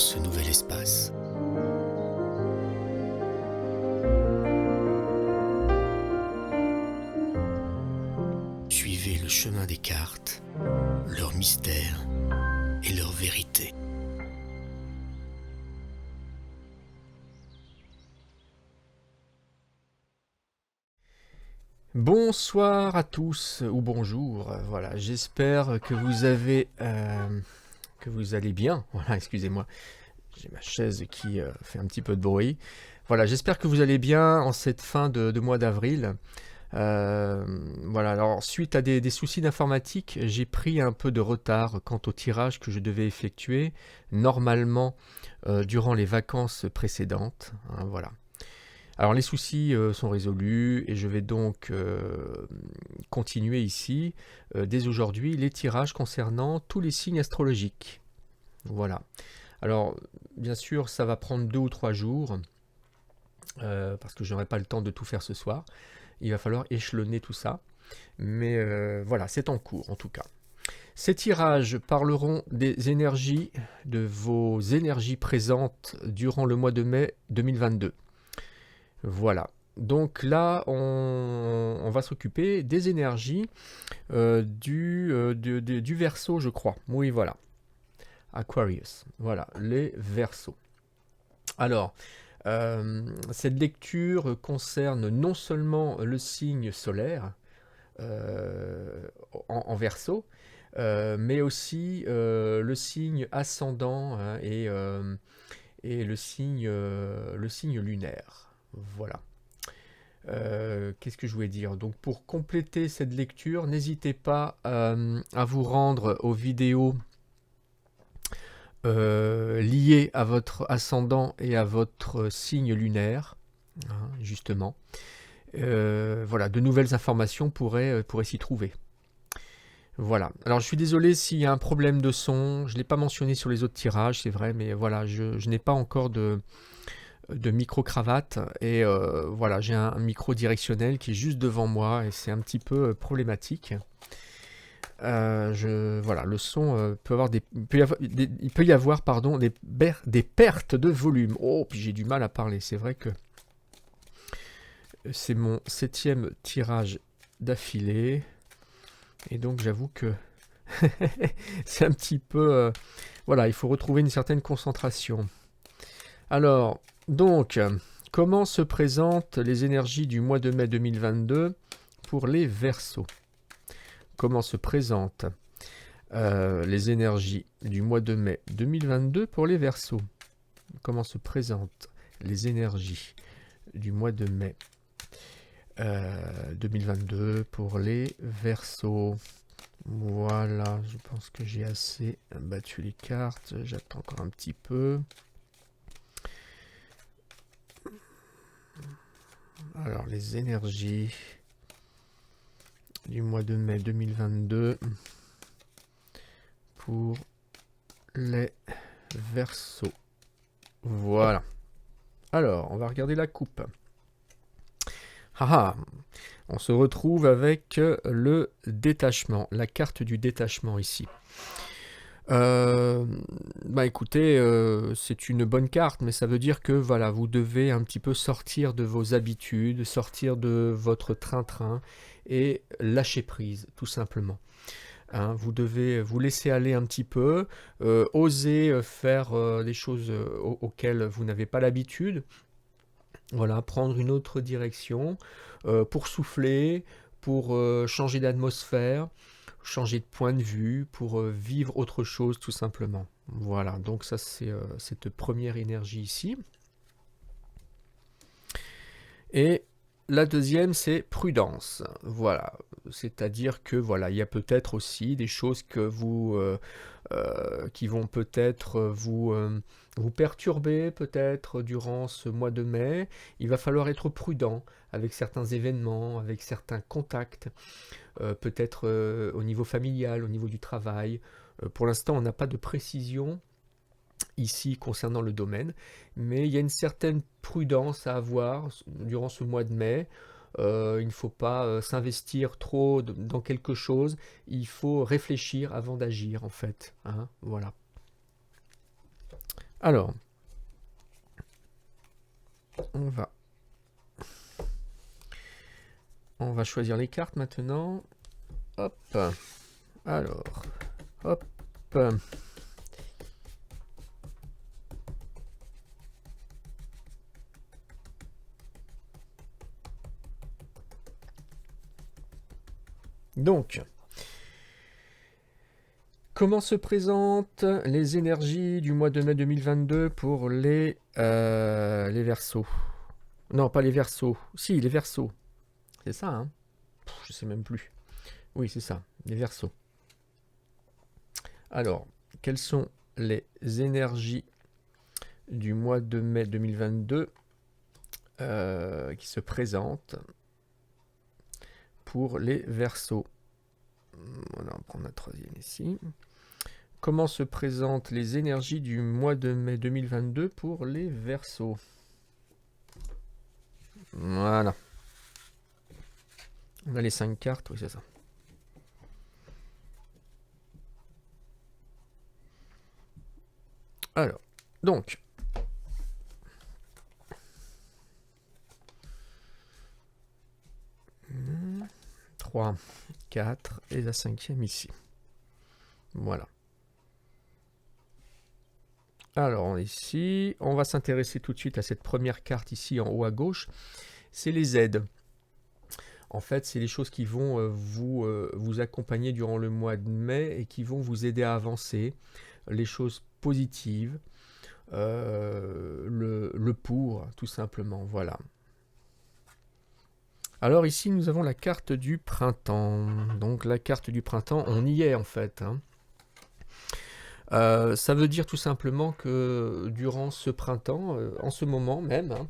ce nouvel espace. Suivez le chemin des cartes, leur mystère et leur vérité. Bonsoir à tous, ou bonjour, voilà, j'espère que vous allez bien, voilà, excusez-moi, j'ai ma chaise qui fait un petit peu de bruit, voilà, j'espère que vous allez bien en cette fin de mois d'avril. Voilà, alors suite à des soucis d'informatique, j'ai pris un peu de retard quant au tirage que je devais effectuer, normalement durant les vacances précédentes, hein, voilà. Alors les soucis sont résolus et je vais donc continuer ici dès aujourd'hui les tirages concernant tous les signes astrologiques. Voilà. Alors bien sûr ça va prendre 2 ou 3 jours parce que je n'aurai pas le temps de tout faire ce soir. Il va falloir échelonner tout ça. Mais voilà, c'est en cours en tout cas. Ces tirages parleront des énergies, de vos énergies présentes durant le mois de mai 2022. Voilà. Donc là, on va s'occuper des énergies du Verseau, je crois. Oui, voilà. Aquarius. Voilà, les Verseaux. Alors, cette lecture concerne non seulement le signe solaire en Verseau, mais aussi le signe ascendant hein, et le signe lunaire. Voilà. Qu'est-ce que je voulais dire? Donc pour compléter cette lecture, n'hésitez pas à vous rendre aux vidéos liées à votre ascendant et à votre signe lunaire, hein, justement. Voilà, de nouvelles informations pourraient s'y trouver. Voilà. Alors je suis désolé s'il y a un problème de son, je ne l'ai pas mentionné sur les autres tirages, c'est vrai, mais voilà, je n'ai pas encore de micro-cravate et voilà, j'ai un micro directionnel qui est juste devant moi et c'est un petit peu problématique. Voilà, le son peut avoir il peut y avoir pardon, des pertes de volume. Oh, puis j'ai du mal à parler, c'est vrai que c'est mon 7e tirage d'affilée et donc j'avoue que c'est un petit peu... voilà, il faut retrouver une certaine concentration. Alors, donc, comment se présentent les énergies du mois de mai 2022 pour les Verseaux? Comment se présentent les énergies du mois de mai 2022 pour les Verseaux? Comment se présentent les énergies du mois de mai 2022 pour les Verseaux? Voilà, je pense que j'ai assez battu les cartes. J'attends encore un petit peu. Alors, les énergies du mois de mai 2022 pour les Verseaux. Voilà. Alors, on va regarder la coupe. Ah, on se retrouve avec le détachement, la carte du détachement ici. Bah écoutez, c'est une bonne carte, mais ça veut dire que voilà, vous devez un petit peu sortir de vos habitudes, sortir de votre train-train et lâcher prise, tout simplement. Hein, vous devez vous laisser aller un petit peu, oser faire des choses auxquelles vous n'avez pas l'habitude. Voilà, prendre une autre direction pour souffler, pour changer d'atmosphère, changer de point de vue, pour vivre autre chose tout simplement. Voilà, donc ça c'est cette première énergie ici. Et la deuxième c'est prudence. Voilà, c'est-à-dire que voilà, il y a peut-être aussi des choses que qui vont peut-être vous perturber peut-être durant ce mois de mai. Il va falloir être prudent avec certains événements, avec certains contacts, peut-être au niveau familial, au niveau du travail. Pour l'instant, on n'a pas de précision ici concernant le domaine, mais il y a une certaine prudence à avoir durant ce mois de mai. Il ne faut pas s'investir trop dans quelque chose, il faut réfléchir avant d'agir en fait. Hein, voilà. Alors, on va choisir les cartes maintenant. Hop. Alors, hop. Donc, comment se présentent les énergies du mois de mai 2022 pour les Verseaux? Non, pas les Verseaux. Si, les Verseaux. C'est ça, hein? Je sais même plus. Oui, c'est ça, les Verseaux. Alors, quelles sont les énergies du mois de mai 2022 qui se présentent pour les Verseaux? On va prendre la troisième ici. Comment se présentent les énergies du mois de mai 2022 pour les Verseaux? Voilà. On a les 5 cartes, oui c'est ça. Alors, donc, 3, 4 et la 5e ici. Voilà. Alors ici, on va s'intéresser tout de suite à cette première carte ici en haut à gauche. C'est les aides. En fait, c'est les choses qui vont vous accompagner durant le mois de mai et qui vont vous aider à avancer. Les choses positives, le pour, tout simplement. Voilà. Alors ici, nous avons la carte du printemps. Donc la carte du printemps, on y est en fait. Hein. Ça veut dire tout simplement que durant ce printemps, en ce moment même, hein,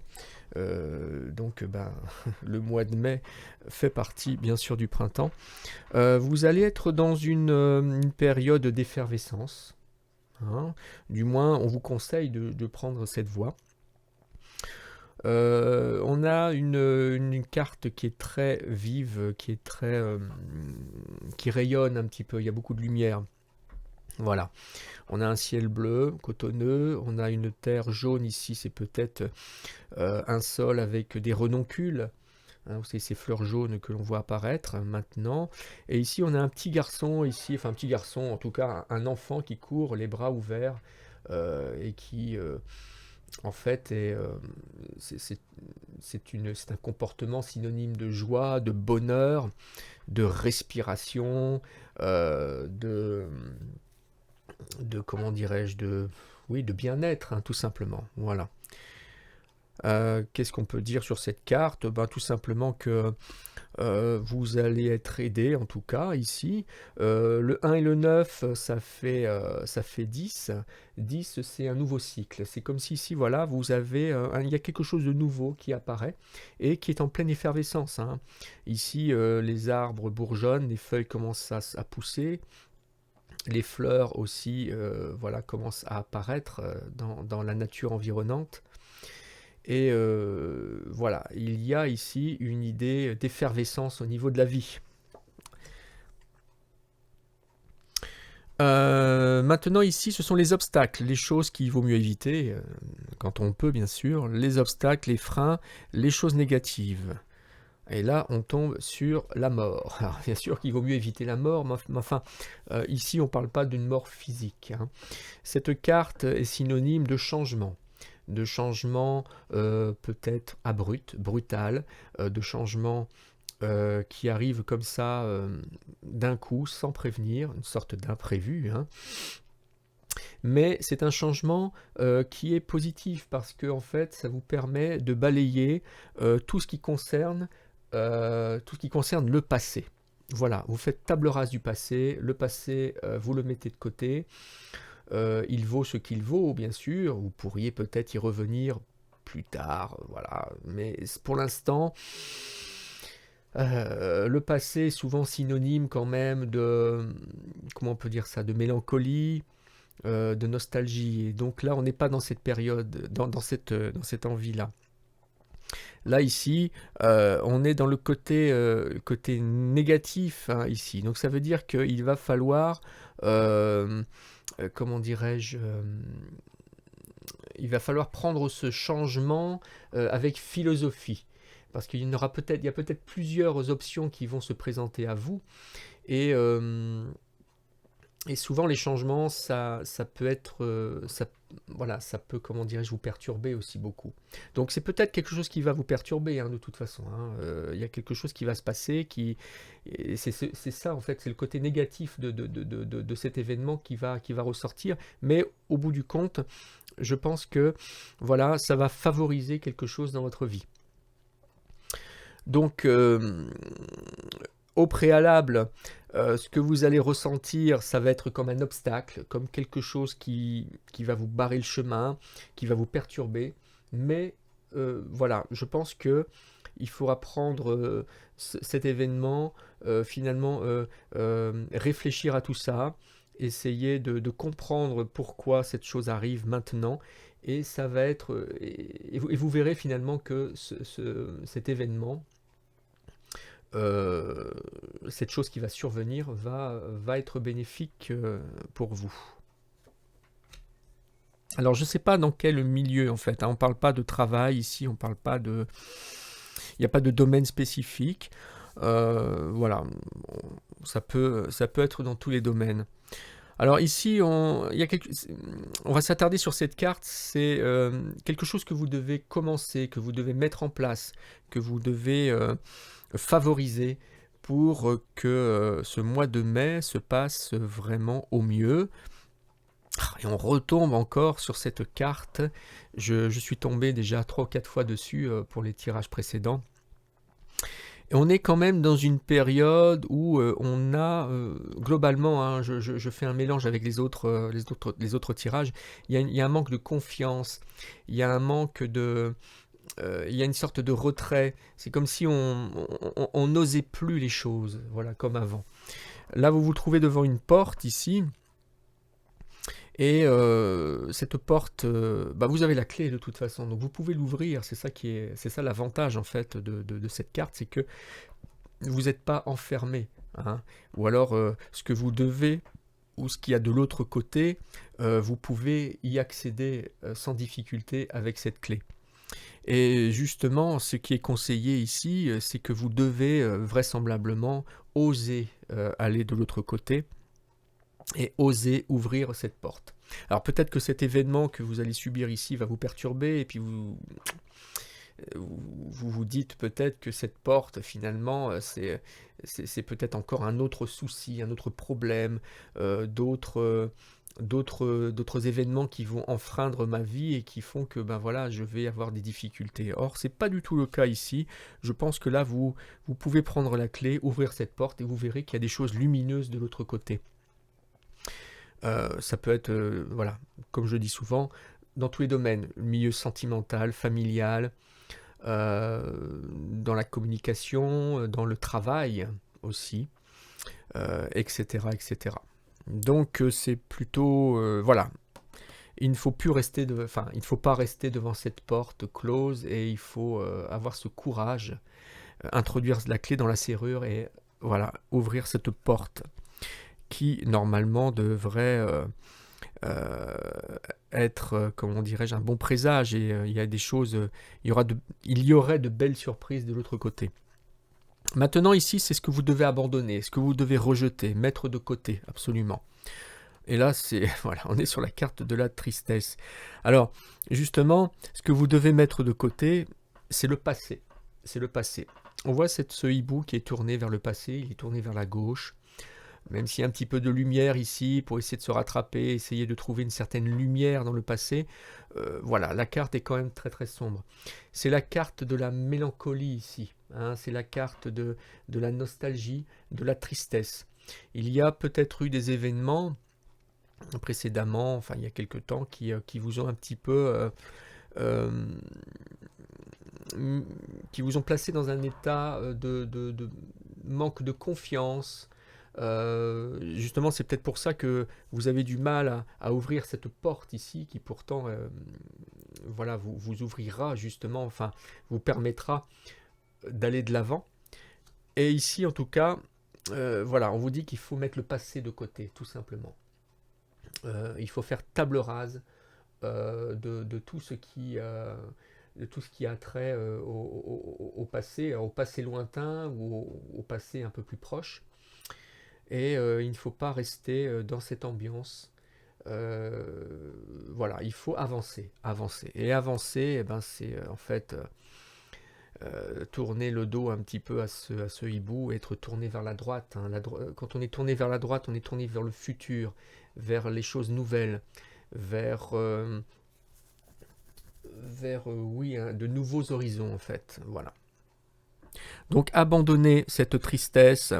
le mois de mai fait partie bien sûr du printemps, vous allez être dans une période d'effervescence. Hein. Du moins, on vous conseille de prendre cette voie. On a une carte qui est très vive, qui rayonne un petit peu, il y a beaucoup de lumière. Voilà, on a un ciel bleu, cotonneux, on a une terre jaune ici, c'est peut-être un sol avec des renoncules, hein, vous savez, ces fleurs jaunes que l'on voit apparaître maintenant. Et ici on a un petit garçon, ici, enfin un petit garçon, en tout cas un enfant qui court les bras ouverts et qui en fait c'est un comportement synonyme de joie, de bonheur, de respiration, comment dirais-je, de bien-être, hein, tout simplement. Voilà. Qu'est-ce qu'on peut dire sur cette carte? Tout simplement que vous allez être aidé, en tout cas, ici. Le 1 et le 9, ça fait 10. 10, c'est un nouveau cycle. C'est comme si ici, voilà, vous avez, il y a quelque chose de nouveau qui apparaît et qui est en pleine effervescence. Hein. Ici, les arbres bourgeonnent, les feuilles commencent à pousser. Les fleurs aussi voilà, commencent à apparaître dans la nature environnante. Et voilà, il y a ici une idée d'effervescence au niveau de la vie. Maintenant ici, ce sont les obstacles, les choses qu'il vaut mieux éviter, quand on peut bien sûr, les obstacles, les freins, les choses négatives. Et là, on tombe sur la mort. Alors, bien sûr qu'il vaut mieux éviter la mort, mais enfin, ici, on ne parle pas d'une mort physique. Hein. Cette carte est synonyme de changement peut-être abrupt, brutal, de changement qui arrive comme ça d'un coup, sans prévenir, une sorte d'imprévu. Hein. Mais c'est un changement qui est positif parce que en fait, ça vous permet de balayer tout ce qui concerne le passé. Voilà, vous faites table rase du passé, le passé, vous le mettez de côté, il vaut ce qu'il vaut, bien sûr, vous pourriez peut-être y revenir plus tard, voilà, mais pour l'instant, le passé est souvent synonyme quand même de, comment on peut dire ça, de mélancolie, de nostalgie, et donc là, on n'est pas dans cette période, dans cette envie-là. Là, ici, on est dans le côté négatif, hein, ici. Donc, ça veut dire qu'il va falloir, comment dirais-je, il va falloir prendre ce changement avec philosophie. Parce qu'il y en aura peut-être, il y a peut-être plusieurs options qui vont se présenter à vous. Et, euh, et souvent les changements, ça peut être, voilà, ça peut, comment dirais-je, vous perturber aussi beaucoup. Donc c'est peut-être quelque chose qui va vous perturber, hein, de toute façon, hein. Il y a quelque chose qui va se passer, et c'est ça en fait, c'est le côté négatif de cet événement qui va ressortir. Mais au bout du compte, je pense que voilà, ça va favoriser quelque chose dans votre vie. Donc, au préalable, ce que vous allez ressentir, ça va être comme un obstacle, comme quelque chose qui va vous barrer le chemin, qui va vous perturber. Mais voilà, je pense que il faudra prendre cet événement, finalement réfléchir à tout ça, essayer de comprendre pourquoi cette chose arrive maintenant. Et ça va être, et vous verrez finalement que cet événement, cette chose qui va survenir va être bénéfique pour vous. Alors je ne sais pas dans quel milieu en fait, hein, on ne parle pas de travail ici, on parle pas de... Il n'y a pas de domaine spécifique. Voilà, ça peut être dans tous les domaines. Alors ici, on va s'attarder sur cette carte, c'est quelque chose que vous devez commencer, que vous devez mettre en place, que vous devez favoriser pour que ce mois de mai se passe vraiment au mieux. Et on retombe encore sur cette carte. Je suis tombé déjà 3 ou 4 fois dessus pour les tirages précédents. Et on est quand même dans une période où on a, globalement, hein, je fais un mélange avec les autres tirages, il y a un manque de confiance, il y a un manque de... il y a une sorte de retrait, c'est comme si on n'osait plus les choses, voilà, comme avant. Là, vous vous trouvez devant une porte ici, et cette porte, vous avez la clé de toute façon, donc vous pouvez l'ouvrir. C'est ça l'avantage en fait de cette carte, c'est que vous n'êtes pas enfermé, hein. Ou alors ce que vous devez, ou ce qu'il y a de l'autre côté, vous pouvez y accéder sans difficulté avec cette clé. Et justement, ce qui est conseillé ici, c'est que vous devez vraisemblablement oser aller de l'autre côté et oser ouvrir cette porte. Alors peut-être que cet événement que vous allez subir ici va vous perturber, et puis vous dites peut-être que cette porte, finalement, c'est peut-être encore un autre souci, un autre problème, d'autres événements qui vont enfreindre ma vie et qui font que voilà, je vais avoir des difficultés. Or, c'est pas du tout le cas ici. Je pense que là, vous pouvez prendre la clé, ouvrir cette porte, et vous verrez qu'il y a des choses lumineuses de l'autre côté. Ça peut être, voilà, comme je dis souvent, dans tous les domaines, le milieu sentimental, familial, dans la communication, dans le travail aussi, etc., etc. Donc c'est plutôt, voilà, il ne faut pas rester devant cette porte close, et il faut avoir ce courage, introduire la clé dans la serrure et voilà, ouvrir cette porte qui normalement devrait être, comment dirais-je, un bon présage, et il y a des choses, il y aurait de belles surprises de l'autre côté. Maintenant ici, c'est ce que vous devez abandonner, ce que vous devez rejeter, mettre de côté, absolument. Et là, voilà, on est sur la carte de la tristesse. Alors, justement, ce que vous devez mettre de côté, c'est le passé. C'est le passé. On voit ce hibou qui est tourné vers le passé, il est tourné vers la gauche. Même s'il y a un petit peu de lumière ici, pour essayer de se rattraper, essayer de trouver une certaine lumière dans le passé, voilà, la carte est quand même très très sombre. C'est la carte de la mélancolie ici, hein, c'est la carte de la nostalgie, de la tristesse. Il y a peut-être eu des événements précédemment, enfin il y a quelque temps, qui vous ont un petit peu... qui vous ont placé dans un état de manque de confiance. Justement, c'est peut-être pour ça que vous avez du mal à ouvrir cette porte ici, qui pourtant voilà, vous ouvrira justement, enfin vous permettra d'aller de l'avant. Et ici en tout cas, voilà, on vous dit qu'il faut mettre le passé de côté, tout simplement. Il faut faire table rase de tout ce qui a trait au passé lointain ou au passé un peu plus proche. Et il ne faut pas rester dans cette ambiance. Voilà, il faut avancer, avancer. Et avancer, eh ben, c'est en fait tourner le dos un petit peu à ce hibou, être tourné vers la droite. Hein. Quand on est tourné vers la droite, on est tourné vers le futur, vers les choses nouvelles, vers oui, hein, de nouveaux horizons en fait. Voilà. Donc abandonnez cette tristesse,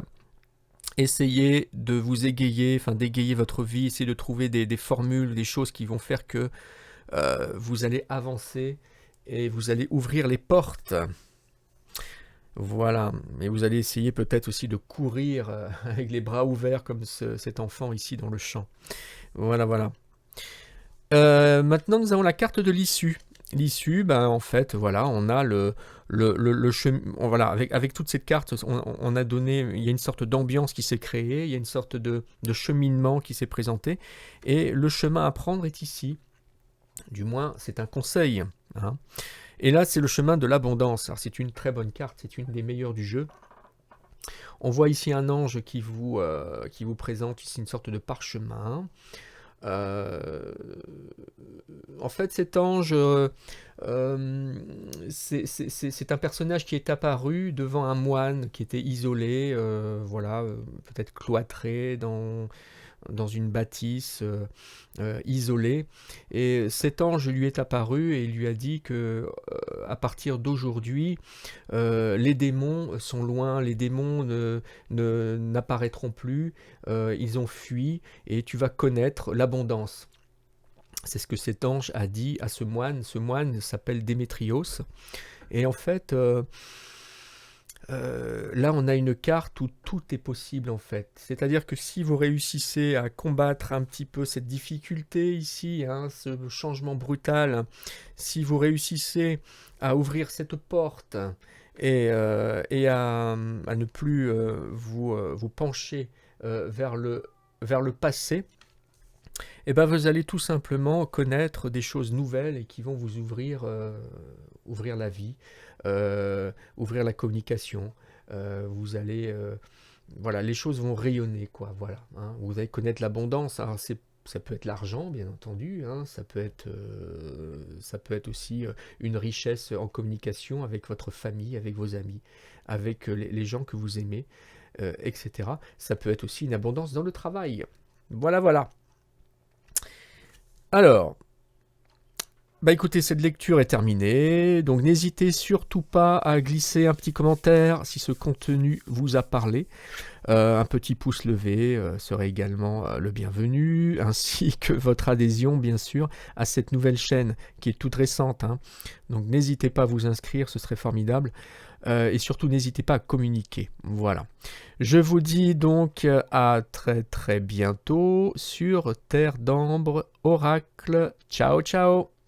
essayez de vous égayer, enfin d'égayer votre vie, essayez de trouver des formules, des choses qui vont faire que vous allez avancer et vous allez ouvrir les portes. Voilà, et vous allez essayer peut-être aussi de courir avec les bras ouverts comme cet enfant ici dans le champ. Voilà, voilà. Maintenant, nous avons la carte de l'issue. L'issue, ben, en fait, voilà, on a le chemin. Voilà, avec toute cette carte, on a donné, il y a une sorte d'ambiance qui s'est créée, il y a une sorte de cheminement qui s'est présenté, et le chemin à prendre est ici. Du moins, c'est un conseil. Hein. Et là, c'est le chemin de l'abondance. Alors, c'est une très bonne carte, c'est une des meilleures du jeu. On voit ici un ange qui vous présente ici une sorte de parchemin. En fait, cet ange, c'est un personnage qui est apparu devant un moine qui était isolé, voilà, peut-être cloîtré dans une bâtisse isolée. Et cet ange lui est apparu et il lui a dit que à partir d'aujourd'hui, les démons sont loin, les démons n'apparaîtront plus, ils ont fui et tu vas connaître l'abondance. C'est ce que cet ange a dit à ce moine. Ce moine s'appelle Démétrios. Et en fait, là, on a une carte où tout est possible en fait. C'est-à-dire que si vous réussissez à combattre un petit peu cette difficulté ici, hein, ce changement brutal, si vous réussissez à ouvrir cette porte et à ne plus vous pencher vers le passé, eh ben vous allez tout simplement connaître des choses nouvelles et qui vont vous ouvrir la vie, ouvrir la communication. Vous allez, voilà, les choses vont rayonner, quoi. Voilà. Hein. Vous allez connaître l'abondance. Alors ça peut être l'argent, bien entendu. Hein. Ça peut être aussi une richesse en communication avec votre famille, avec vos amis, avec les gens que vous aimez, etc. Ça peut être aussi une abondance dans le travail. Voilà, voilà. Alors, bah écoutez, cette lecture est terminée, donc n'hésitez surtout pas à glisser un petit commentaire si ce contenu vous a parlé. Un petit pouce levé serait également le bienvenu, ainsi que votre adhésion, bien sûr, à cette nouvelle chaîne qui est toute récente. Hein. Donc n'hésitez pas à vous inscrire, ce serait formidable. Et surtout, n'hésitez pas à communiquer. Voilà. Je vous dis donc à très très bientôt sur Terre d'Ambre Oracle. Ciao, ciao!